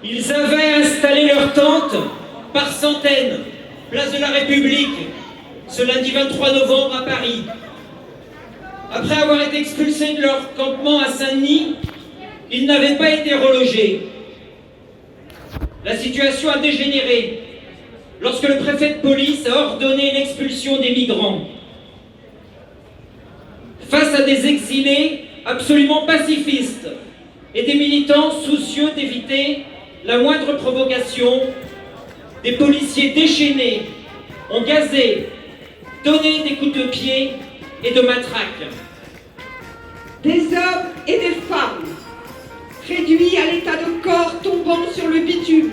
Ils avaient installé leur tente par centaines, place de la République, ce lundi 23 novembre à Paris. Après avoir été expulsés de leur campement à Saint-Denis, ils n'avaient pas été relogés. La situation a dégénéré lorsque le préfet de police a ordonné l'expulsion des migrants. Face à des exilés absolument pacifistes et des militants soucieux d'éviter la moindre provocation, des policiers déchaînés ont gazé, donné des coups de pied et de matraque. Des hommes et des femmes réduits à l'état de corps tombant sur le bitume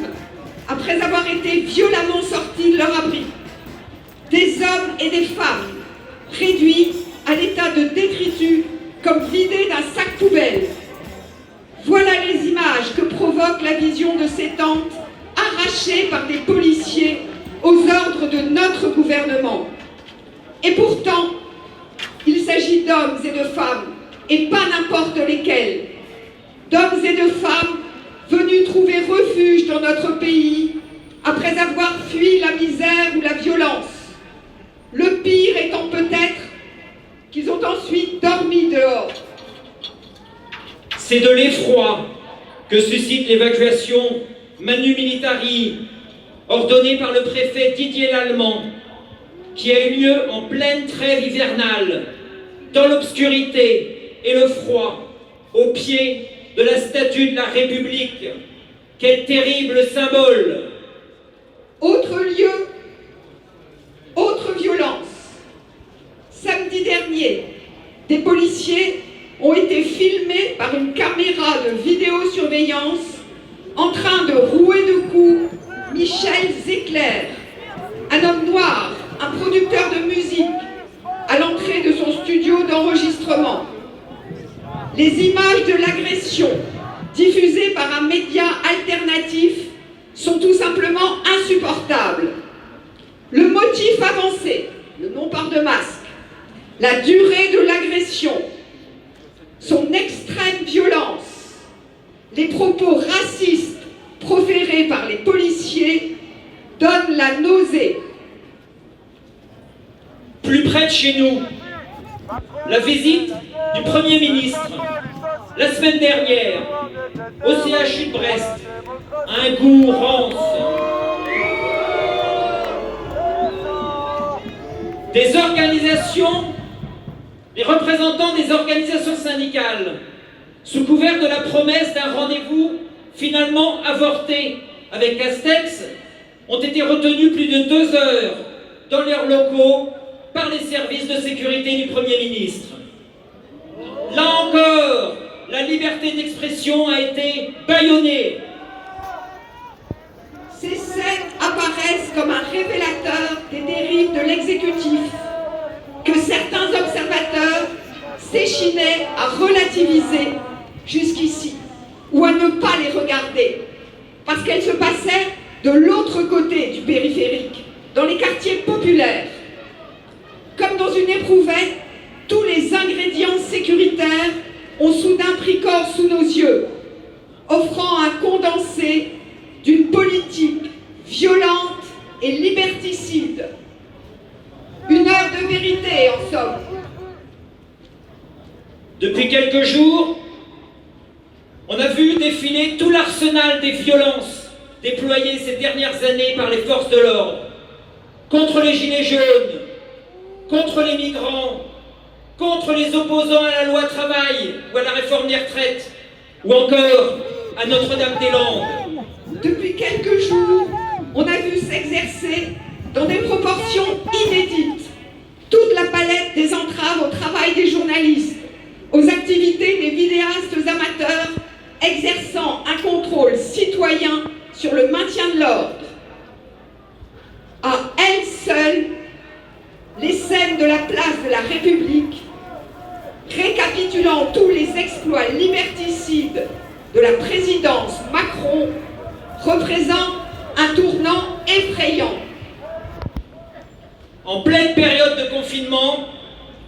après avoir été violemment sortis de leur abri. Des hommes et des femmes réduits à l'état de détritus comme vidés d'un sac poubelle. Voilà les images que provoque la vision de ces tentes arrachées par des policiers aux ordres de notre gouvernement. Et pourtant, il s'agit d'hommes et de femmes, et pas n'importe lesquels. D'hommes et de femmes venus trouver refuge dans notre pays après avoir fui la misère ou la violence. Le pire étant peut-être qu'ils ont ensuite dormi dehors. C'est de l'effroi que suscite l'évacuation Manu Militari, ordonnée par le préfet Didier Lallemand, qui a eu lieu en pleine trêve hivernale, dans l'obscurité et le froid, au pied de la statue de la République. Quel terrible symbole! Autre lieu, autre violence. Samedi dernier, des policiers ont été filmés par une caméra de vidéosurveillance en train de rouer de coups Michel Zecler, un homme noir, un producteur de musique, à l'entrée de son studio d'enregistrement. Les images de l'agression diffusées par un média alternatif sont tout simplement insupportables. Le motif avancé, le non-port de masque, la durée de l'agression, son extrême violence, les propos racistes proférés par les policiers donnent la nausée. Plus près de chez nous, la visite du Premier ministre, la semaine dernière, au CHU de Brest, un goût rance. Des organisations, les représentants des organisations syndicales, sous couvert de la promesse d'un rendez-vous finalement avorté avec Castex, ont été retenus plus de 2 heures dans leurs locaux par les services de sécurité du Premier ministre. Là encore, la liberté d'expression a été bâillonnée. Ces scènes apparaissent comme un révélateur des dérives de l'exécutif, que certains observateurs s'échinaient à relativiser jusqu'ici, ou à ne pas les regarder, parce qu'elles se passaient de l'autre côté du périphérique, dans les quartiers populaires. Comme dans une éprouvette, tous les ingrédients sécuritaires ont soudain pris corps sous nos yeux, offrant un condensé d'une politique violente et liberticide. Une heure de vérité, en somme. Depuis quelques jours, on a vu défiler tout l'arsenal des violences déployées ces dernières années par les forces de l'ordre, contre les gilets jaunes, contre les migrants, contre les opposants à la loi travail ou à la réforme des retraites, ou encore à Notre-Dame-des-Landes. Depuis quelques jours, on a vu s'exercer dans des proportions inédites toute la palette des entraves au travail des journalistes, aux activités des vidéastes amateurs, exerçant un contrôle citoyen sur le maintien de l'ordre. À elles seules, les scènes de la place de la République, récapitulant tous les exploits liberticides de la présidence Macron, représentent un tournant effrayant. En pleine période de confinement,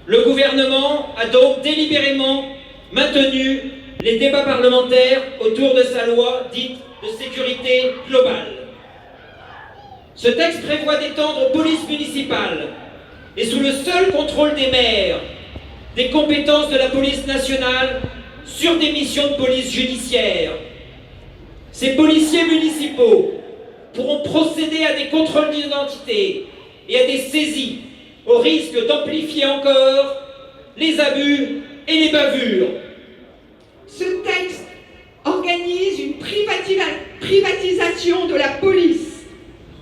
le gouvernement a donc délibérément maintenu les débats parlementaires autour de sa loi dite de sécurité globale. Ce texte prévoit d'étendre aux polices municipales et sous le seul contrôle des maires des compétences de la police nationale sur des missions de police judiciaire. Ces policiers municipaux pourront procéder à des contrôles d'identité et à des saisies au risque d'amplifier encore les abus et les bavures. Ce texte organise une privatisation de la police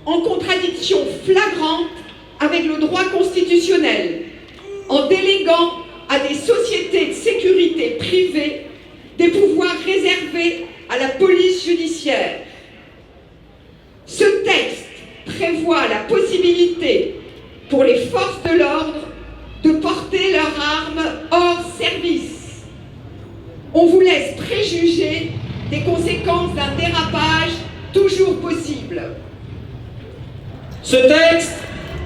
en contradiction flagrante avec le droit constitutionnel, en déléguant à des sociétés de sécurité privées des pouvoirs réservés à la police judiciaire. Ce texte prévoit la possibilité pour les forces de l'ordre de porter leurs armes hors service. On vous laisse préjuger des conséquences d'un dérapage toujours possible. Ce texte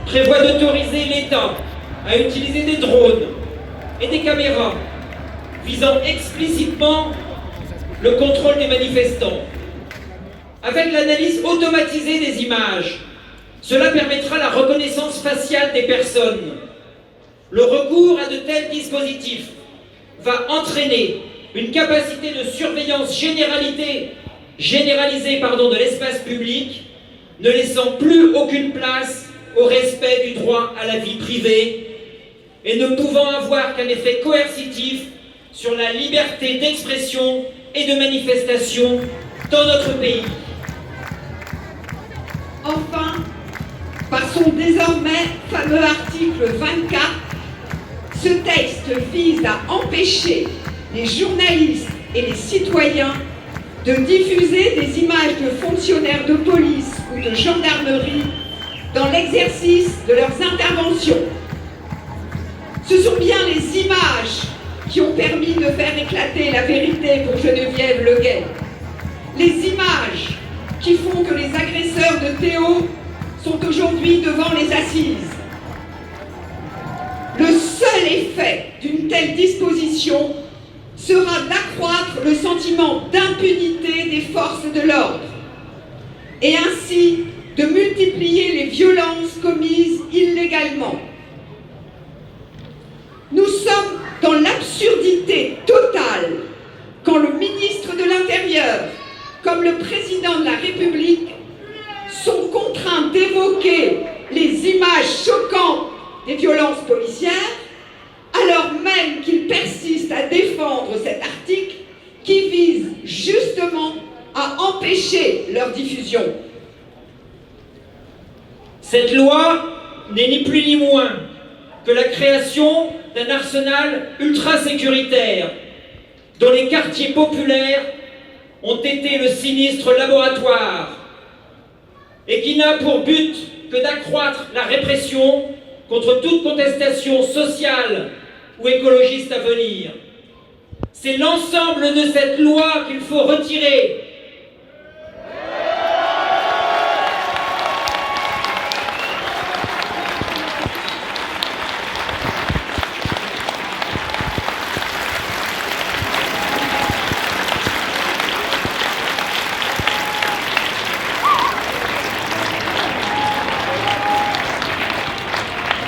prévoit d'autoriser l'État à utiliser des drones et des caméras visant explicitement le contrôle des manifestants. Avec l'analyse automatisée des images, cela permettra la reconnaissance faciale des personnes. Le recours à de tels dispositifs va entraîner une capacité de surveillance généralisée de l'espace public, ne laissant plus aucune place au respect du droit à la vie privée et ne pouvant avoir qu'un effet coercitif sur la liberté d'expression et de manifestation dans notre pays. Enfin, par son désormais fameux article 24, ce texte vise à empêcher les journalistes et les citoyens de diffuser des images de fonctionnaires de police ou de gendarmerie dans l'exercice de leurs interventions. Ce sont bien les images qui ont permis de faire éclater la vérité pour Geneviève Leguet. Les images qui font que les agresseurs de Théo sont aujourd'hui devant les assises. Le seul effet d'une telle disposition sera d'accroître le sentiment d'impunité des forces de l'ordre et ainsi de multiplier les violences commises illégalement. Nous sommes dans l'absurdité totale quand le ministre de l'Intérieur, comme le président de la République, sont contraints d'évoquer les images choquantes des violences policières, alors même qu'ils persistent à défendre cet article qui vise justement à empêcher leur diffusion. Cette loi n'est ni plus ni moins que la création d'un arsenal ultra-sécuritaire dont les quartiers populaires ont été le sinistre laboratoire et qui n'a pour but que d'accroître la répression contre toute contestation sociale ou écologiste à venir. C'est l'ensemble de cette loi qu'il faut retirer.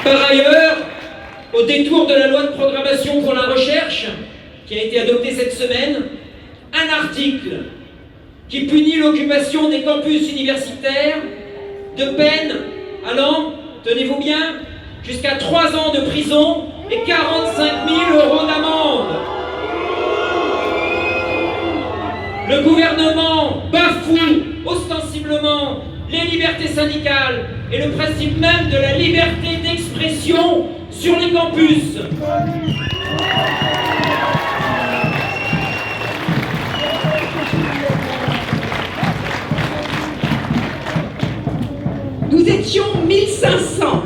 Par ailleurs, au détour de la loi de programmation pour la recherche, qui a été adoptée cette semaine, un article qui punit l'occupation des campus universitaires de peines allant, tenez-vous bien, jusqu'à 3 ans de prison et 45 000 € d'amende. Le gouvernement bafoue ostensiblement les libertés syndicales et le principe même de la liberté d'expression sur les campus. Nous étions 1500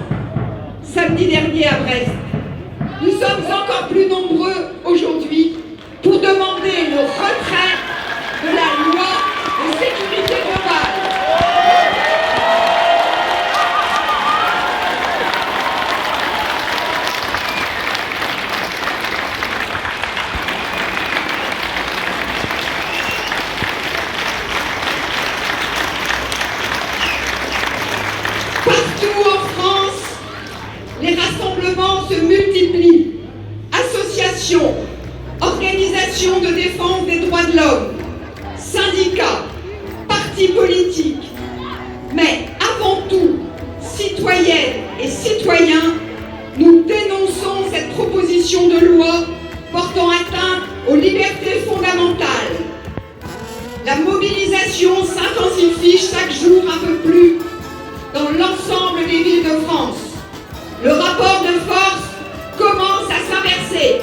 samedi dernier à Brest. Nous sommes encore plus nombreux aujourd'hui pour demander le retrait de la loi de sécurité globale. organisations de défense des droits de l'homme, syndicats, partis politiques, mais avant tout, citoyennes et citoyens, nous dénonçons cette proposition de loi portant atteinte aux libertés fondamentales. La mobilisation s'intensifie chaque jour un peu plus dans l'ensemble des villes de France. Le rapport de force commence à s'inverser.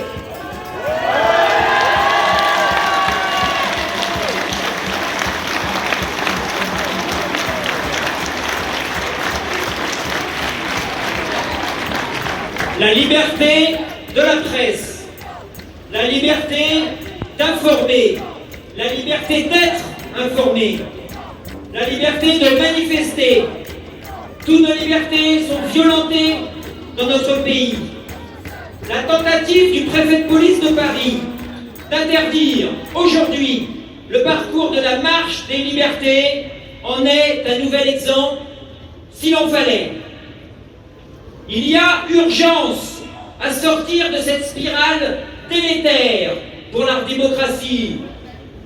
La liberté de la presse, la liberté d'informer, la liberté d'être informé, la liberté de manifester. Toutes nos libertés sont violentées dans notre pays. La tentative du préfet de police de Paris d'interdire aujourd'hui le parcours de la marche des libertés en est un nouvel exemple, s'il en fallait. Il y a urgence à sortir de cette spirale délétère pour la démocratie.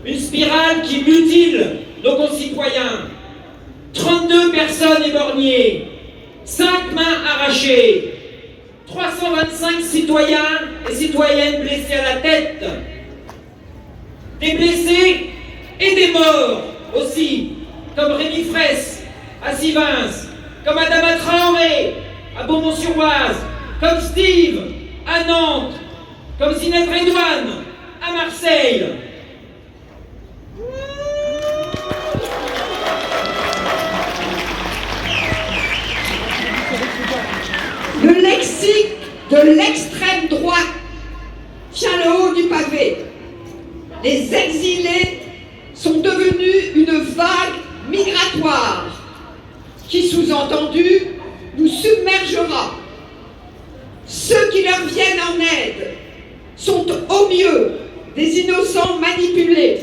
Une spirale qui mutile nos concitoyens. 32 personnes éborgnées, 5 mains arrachées, 325 citoyens et citoyennes blessés à la tête, des blessés et des morts aussi, comme Rémi Fraisse à Sivins, comme Adama Traoré à Beaumont-sur-Oise, comme Steve à Nantes, comme Zineb Redouane à Marseille. Le lexique de l'extrême droite tient le haut du pavé. Les exilés sont devenus une vague migratoire qui, sous-entendu, nous submergera. Ceux qui leur viennent en aide sont au mieux des innocents manipulés,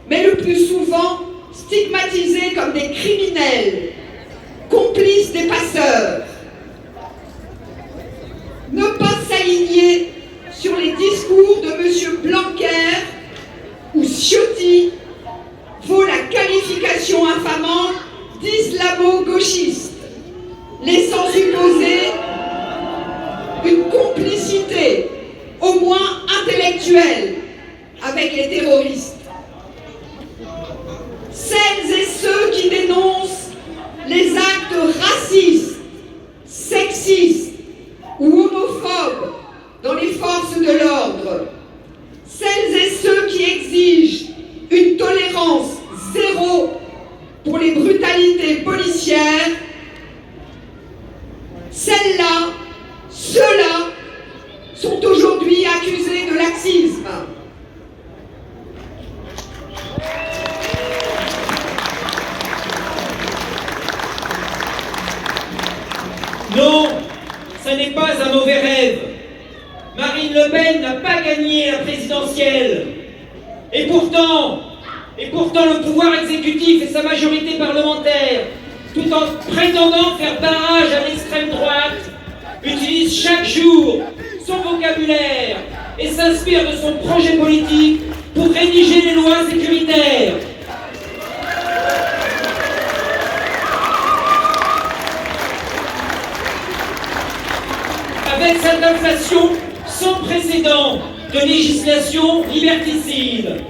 mais le plus souvent stigmatisés comme des criminels, complices des passeurs. Ne pas s'aligner sur les discours de M. Blanquer ou Ciotti vaut la qualification infamante d'islamo-gauchiste, laissant supposer une complicité, au moins intellectuelle, avec les terroristes. Celles et ceux qui dénoncent les actes racistes, sexistes ou homophobes dans les forces de l'ordre, celles et ceux qui exigent une tolérance zéro pour les brutalités policières, celles-là, ceux-là sont aujourd'hui accusés de laxisme. Non, ce n'est pas un mauvais rêve. Marine Le Pen n'a pas gagné la présidentielle. Et pourtant, le pouvoir exécutif et sa majorité parlementaire, tout en prétendant faire barrage à l'extrême droite, utilise chaque jour son vocabulaire et s'inspire de son projet politique pour rédiger les lois sécuritaires. Avec cette inflation sans précédent de législation liberticide,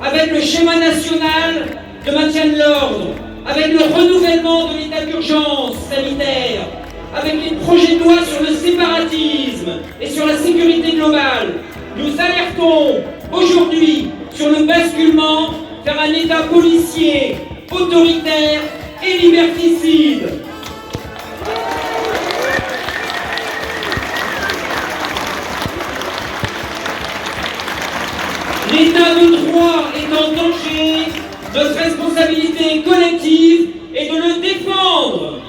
avec le schéma national de maintien de l'ordre, avec le renouvellement de l'état d'urgence sanitaire, avec les projets de loi sur le séparatisme et sur la sécurité globale, nous alertons aujourd'hui sur le basculement vers un état policier, autoritaire et liberticide. L'état de droit est en danger, notre responsabilité collective est de le défendre.